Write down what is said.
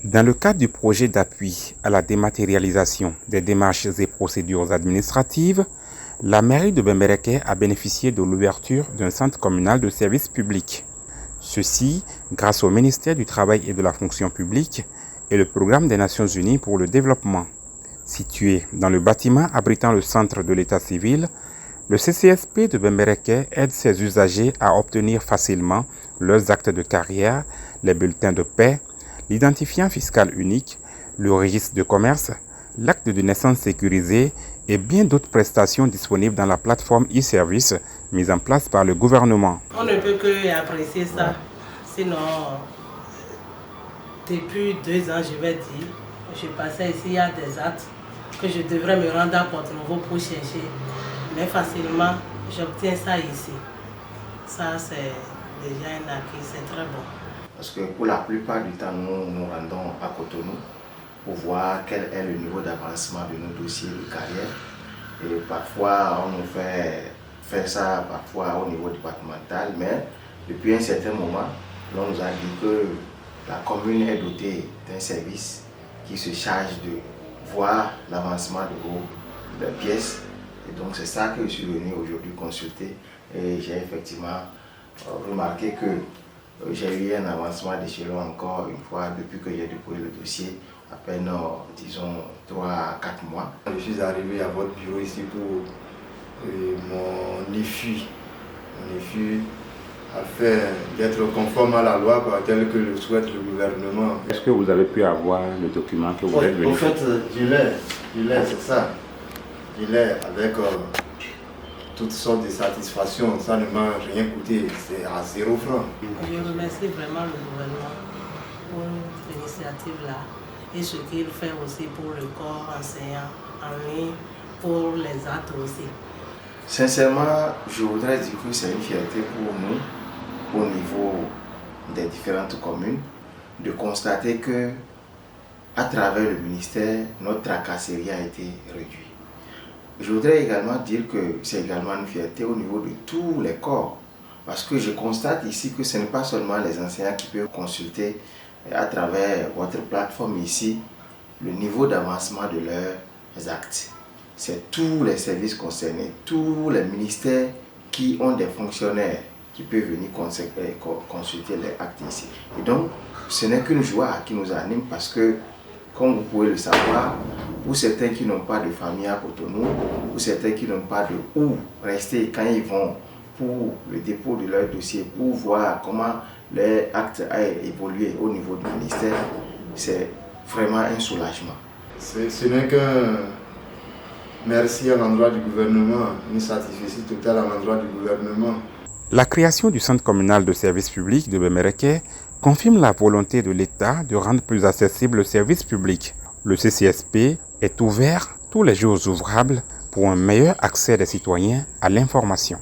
Dans le cadre du projet d'appui à la dématérialisation des démarches et procédures administratives, la mairie de Bembereke a bénéficié de l'ouverture d'un centre communal de services publics. Ceci grâce au ministère du Travail et de la Fonction publique et le Programme des Nations Unies pour le développement. Situé dans le bâtiment abritant le centre de l'état civil, le CCSP de Bembereke aide ses usagers à obtenir facilement leurs actes de carrière, les bulletins de paie, l'identifiant fiscal unique, le registre de commerce, l'acte de naissance sécurisé et bien d'autres prestations disponibles dans la plateforme e-service mise en place par le gouvernement. On ne peut que apprécier ça. Sinon, depuis 2 ans, je vais dire, je passais ici, il y a des actes que je devrais me rendre à Porto-Novo pour chercher. Mais facilement, j'obtiens ça ici. Ça, c'est déjà un acquis, c'est très bon. Parce que pour la plupart du temps, nous nous rendons à Cotonou pour voir quel est le niveau d'avancement de nos dossiers de carrière. Et parfois, on nous fait faire ça parfois au niveau départemental, mais depuis un certain moment, on nous a dit que la commune est dotée d'un service qui se charge de voir l'avancement de vos pièces. Et donc c'est ça que je suis venu aujourd'hui consulter et j'ai effectivement remarqué que j'ai eu un avancement d'échelon encore une fois depuis que j'ai déposé le dossier, à peine, disons, 3 à 4 mois. Je suis arrivé à votre bureau ici pour mon IFU. Mon IFU afin d'être conforme à la loi telle que le souhaite le gouvernement. Est-ce que vous avez pu avoir le document que vous êtes venu? En fait, je l'ai, c'est ça. Je l'ai avec toutes sortes de satisfactions, ça ne m'a rien coûté, c'est à 0 francs. Je remercie vraiment le gouvernement pour l'initiative là et ce qu'il fait aussi pour le corps enseignant en ligne, pour les actes aussi. Sincèrement, je voudrais dire que c'est une fierté pour nous, au niveau des différentes communes, de constater que à travers le ministère, notre tracasserie a été réduite. Je voudrais également dire que c'est également une fierté au niveau de tous les corps, parce que je constate ici que ce n'est pas seulement les enseignants qui peuvent consulter à travers votre plateforme ici le niveau d'avancement de leurs actes. C'est tous les services concernés, tous les ministères qui ont des fonctionnaires qui peuvent venir consulter les actes ici. Et donc, ce n'est qu'une joie qui nous anime parce que, comme vous pouvez le savoir, pour certains qui n'ont pas de famille à Cotonou, pour certains qui n'ont pas de où rester quand ils vont pour le dépôt de leur dossier, pour voir comment leur acte a évolué au niveau du ministère, c'est vraiment un soulagement. Ce n'est qu'un merci à l'endroit du gouvernement, une satisfaction totale à l'endroit du gouvernement. La création du centre communal de services publics de Bembereke confirme la volonté de l'État de rendre plus accessible le service public. Le CCSP est ouvert tous les jours ouvrables pour un meilleur accès des citoyens à l'information.